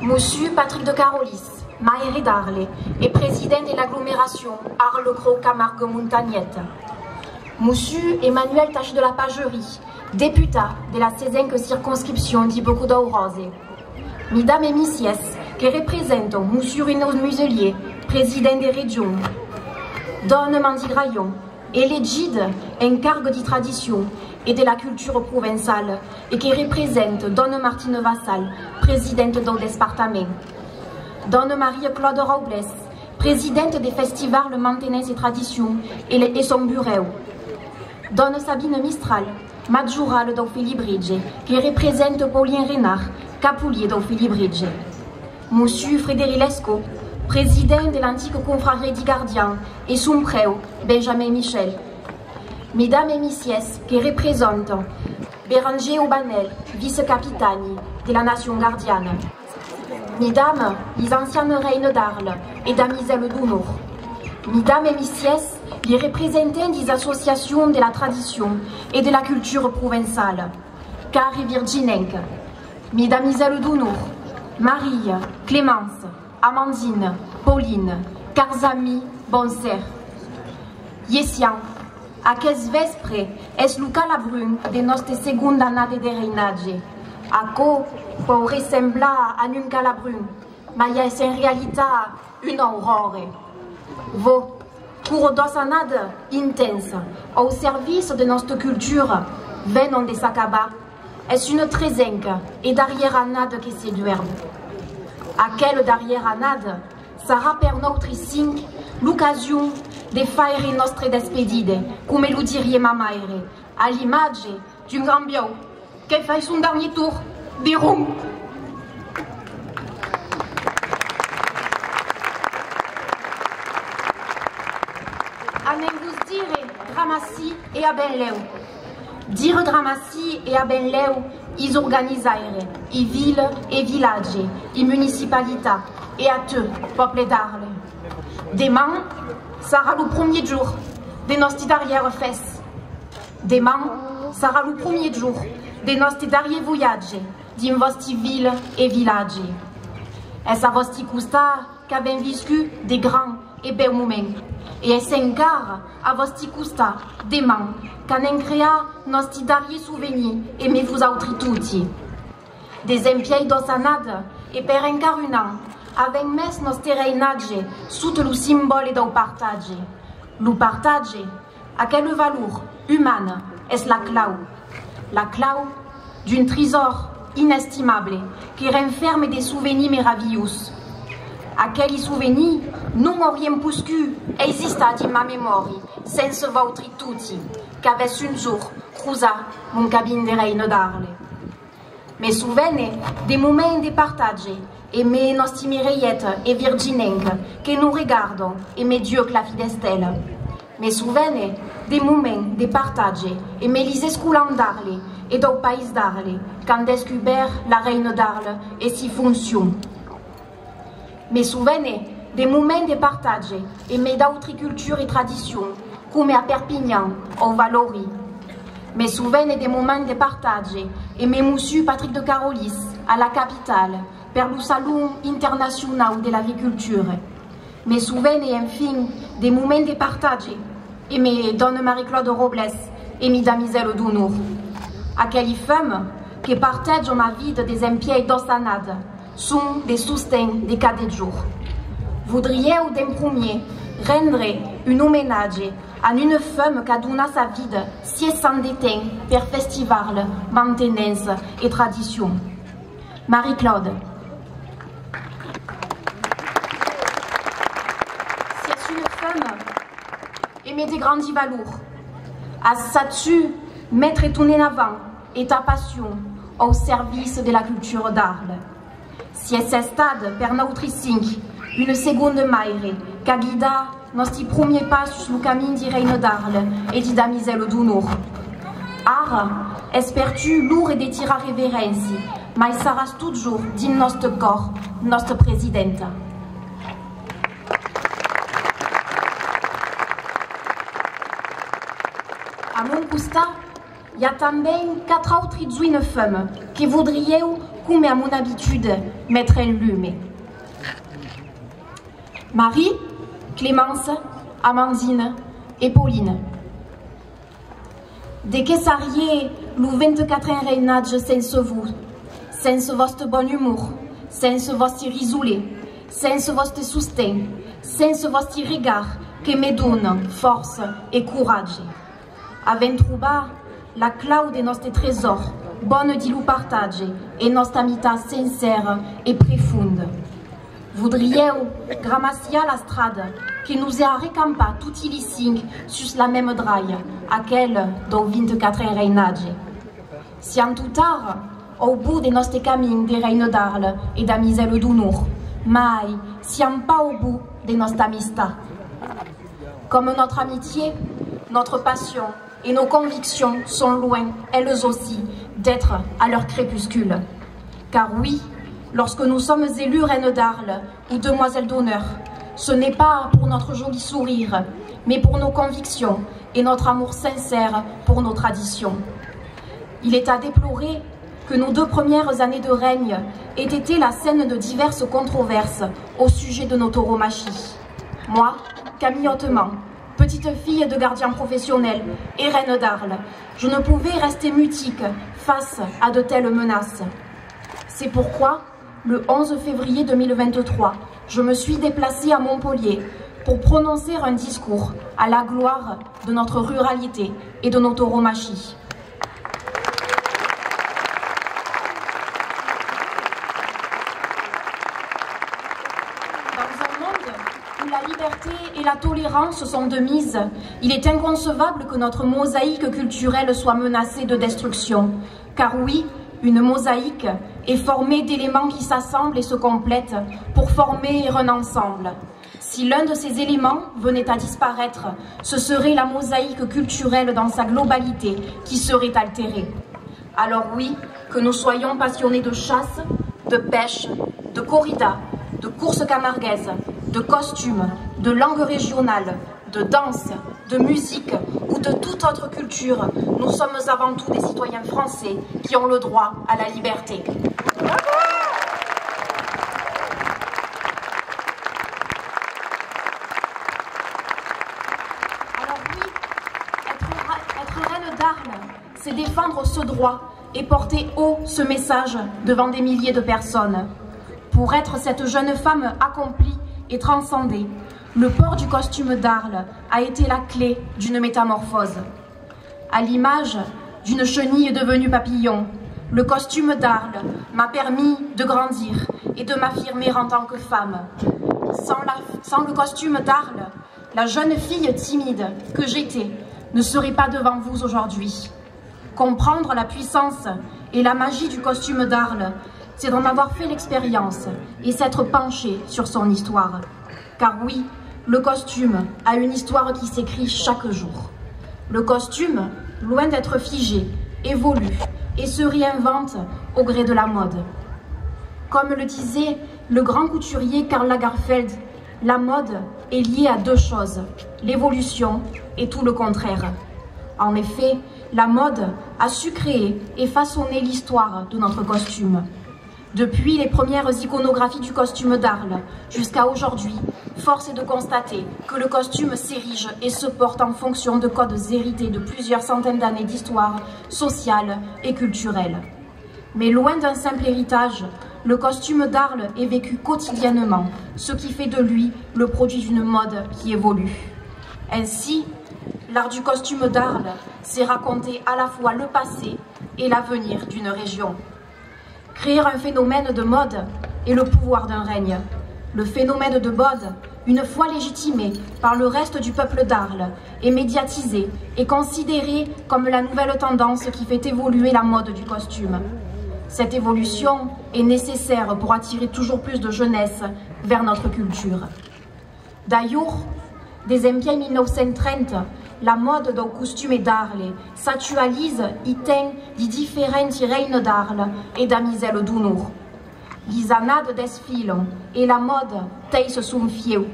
Monsieur Patrick de Carolis, maire d'Arles et président de l'agglomération Arles-Gros-Camargue-Montagnette. Monsieur Emmanuel Tache de la Pagerie, député de la 16e circonscription d'Ibocco-d'Aurose. Mesdames et messieurs, qui représentent Monsieur Renaud Muselier, président des régions. Donne Mandigraillon, élégide en cargue de tradition et de la culture provençale et qui représente Donne Martine Vassal, présidente du département. Donne Marie-Claude Robles, présidente des festivals Maintenance et Tradition et son bureau. Donne Sabine Mistral, Majorale d'Ophélie Bridge, qui représente Paulien Renard, Capoulier d'Ophélie Bridge. Monsieur Frédéric Lescaut, président de l'antique confrérie des gardiens, et son prêtre, Benjamin Michel. Mesdames et messieurs, qui représentent Béranger Aubanel, vice-capitaine de la nation gardienne. Mesdames, les anciennes reines d'Arles et damiselles d'Honor. Mesdames et messieurs, les représentants des associations de la tradition et de la culture provençale. Carrie Virginenque. Mesdames d'Honor, Marie, Clémence, Amandine, Pauline, Carzami, Bonser. Yessian, a quest vespre es Luca Labrun de nostre segunda année de reinage. Aco pour ressembler à un Calabrun, mais est en réalité une aurore. Vo, pour dos annades intense, au service de notre culture, venons de Sakaba, est une trésenque et d'arrière-annade qui séduire. À quelle d'arrière-annade sera per notre signe l'occasion de faire notre despedide, comme le dirait ma mère, à l'image d'un grand bio qui fait son dernier tour de roue. Allez-vous dire Dramassi et à Benleu. Dire Dramassi et à Benleu, ils organisent les villes et villages, les municipalités et à eux, peuple d'Arles. Demain sera le premier jour de notre dernière fête. Demain sera le premier jour de notre dernier voyage dans votre ville et village. Et ça va vous coûter qu'avez vécu des grands et beaux moments. Et c'est encore à votre coûter demain qu'on a créé notre dernier souvenir et mais vous autres tous. Des empieds d'ossanade et per encore un an, avec mes notre reinage sous le symbole du partage. Le partage, à quelle valeur humaine est la clau d'un trésor inestimable qui renferme des souvenirs merveilleux. À quel souvenir nous m'aurions puscu exista dans ma mémoire, sans votre tutti, qu'avait un jour croisé mon cabine de reine d'Arles. Me souvenirs des moments de partage, et mes nostres Mireillettes et Virginenques que nous regardons, et mes dieux que la fidèle. Me souvenirs des moments de partage, et mes lises coulants d'Arles, et du pays d'Arles, quand découvert la reine d'Arles et ses fonctions. Me souvenirs des moments de partage et mes d'autres cultures et traditions, comme à Perpignan, au Valoris. Me souvenirs des moments de partage et mes monsieur Patrick de Carolis, à la capitale, per le Salon international de l'agriculture. Me souvenirs enfin des moments de partage et mes Donne Marie-Claude Robles et mes damiselles d'Honor. À quelle femme qui partagent ma vie des empieds d'ossanade, sont des soutiens des cas de jour. Voudriez ou d'un premier rendre un hommage à une femme qui a donné sa vie si sans déteint per festival, maintenance et tradition. Marie-Claude. C'est une femme aimée des grandes valeurs. À sa-tu mettre ton en avant et ta passion au service de la culture d'Arles. Si c'est stade per notre signe, une seconde maire qui guida notre premier pas sur le chemin du reine d'Arles et du damiselle d'Honor. Ar, espères-tu lourd et de tirer révérence, mais seras toujours dans notre corps, notre présidente. À mon costat, il y a também 4 autres jeunes femmes che voudrieu, come a mon habitude, mettre en lume. Marie, Clémence, Amandine et Pauline. De que s'arrier le 24e reinage sense vous, sense votre bon humour, sense votre risoulé, sense votre soutien, sense votre regard que me donne force et courage. Avem trouvé la clau de notre trésor, bonne di lo partage et notre amitié sincère et profonde. Voudrieu ramasser la strade qui nous a récampé tout les cinq sur la même draille, aquelle du 24e reinage. Si en tout tard, au bout de notre camin de reine d'Arles et d'amiselle d'honneur, mais siamo pas au bout de notre amistad. Comme notre amitié, notre passion et nos convictions sont loin, elles aussi, d'être à leur crépuscule. Car oui, lorsque nous sommes élus reine d'Arles ou demoiselles d'honneur, ce n'est pas pour notre joli sourire, mais pour nos convictions et notre amour sincère pour nos traditions. Il est à déplorer que nos 2 premières années de règne aient été la scène de diverses controverses au sujet de nos tauromachie. Moi, Camille Hautement, petite fille de gardien professionnel et reine d'Arles, je ne pouvais rester mutique face à de telles menaces. C'est pourquoi, le 11 février 2023, je me suis déplacée à Montpellier pour prononcer un discours à la gloire de notre ruralité et de nos tauromachies. Dans un monde où la liberté et la tolérance sont de mise, il est inconcevable que notre mosaïque culturelle soit menacée de destruction. Car oui, une mosaïque est formée d'éléments qui s'assemblent et se complètent pour former un ensemble. Si l'un de ces éléments venait à disparaître, ce serait la mosaïque culturelle dans sa globalité qui serait altérée. Alors oui, que nous soyons passionnés de chasse, de pêche, de corrida, de courses camarguaises, de costumes, de langue régionale, de danse, de musique ou de toute autre culture, nous sommes avant tout des citoyens français qui ont le droit à la liberté. Alors oui, être reine d'Arles, c'est défendre ce droit et porter haut ce message devant des milliers de personnes. Pour être cette jeune femme accomplie et transcendée, le port du costume d'Arles a été la clé d'une métamorphose. À l'image d'une chenille devenue papillon, le costume d'Arles m'a permis de grandir et de m'affirmer en tant que femme. Sans le costume d'Arles, la jeune fille timide que j'étais ne serait pas devant vous aujourd'hui. Comprendre la puissance et la magie du costume d'Arles, c'est d'en avoir fait l'expérience et s'être penché sur son histoire. Car oui, le costume a une histoire qui s'écrit chaque jour. Le costume, loin d'être figé, évolue et se réinvente au gré de la mode. Comme le disait le grand couturier Karl Lagerfeld, la mode est liée à 2 choses, l'évolution et tout le contraire. En effet, la mode a su créer et façonner l'histoire de notre costume. Depuis les premières iconographies du costume d'Arles jusqu'à aujourd'hui, force est de constater que le costume s'érige et se porte en fonction de codes hérités de plusieurs centaines d'années d'histoire sociale et culturelle. Mais loin d'un simple héritage, le costume d'Arles est vécu quotidiennement, ce qui fait de lui le produit d'une mode qui évolue. Ainsi, l'art du costume d'Arles, c'est raconter à la fois le passé et l'avenir d'une région. Créer un phénomène de mode est le pouvoir d'un règne. Le phénomène de mode, une fois légitimé par le reste du peuple d'Arles, est médiatisé et considéré comme la nouvelle tendance qui fait évoluer la mode du costume. Cette évolution est nécessaire pour attirer toujours plus de jeunesse vers notre culture. D'ailleurs, des années 1930, la mode del costume d'Arles s'actualise item di differenti reine d'Arles et damiselle d'honneur. Les années desfilent et la mode teise son fieu,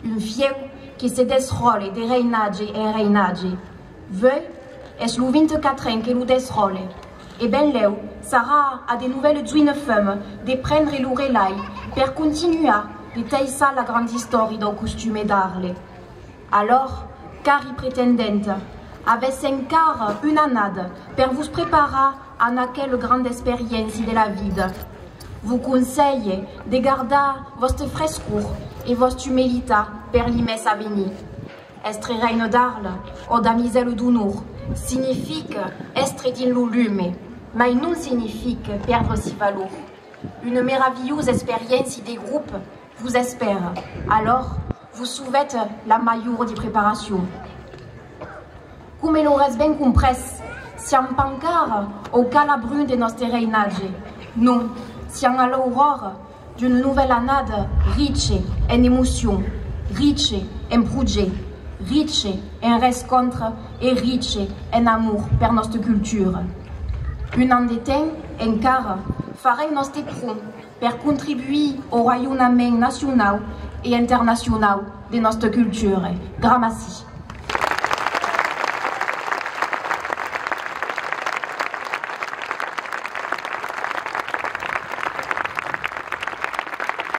un fieu qui se desrolle de reinage en reinage. Voi es lo 24 que lo desrolle, e ben leu sarà a de nouvelles duine femmes de prendre l'urelai per continuar de teissar la grande histoire del costume d'Arle. Alors, cari pretendente, avesse encara une annade per vous préparer à aquelle grande expérience de la vida. Vous conseille de garder votre frescure et votre humilité per l'imes à venir. Estre reine d'Arles, o damiselle d'honneur, signifie estre din l'ulume, mais non signifie perdre si valeur. Une merveilleuse expérience des groupes vous espère, alors vous souhaite la meilleure des préparations. Comme l'aurez bien compris, siamo encore au calabrun de notre reinage. Non, siamo à l'aurore d'une nouvelle année riche en émotions, riche en projets, riche en rencontres et riche en amour pour notre culture. Un an de temps encara farem notre front pour contribuer au rayonnement national et international de notre culture. Gramercy.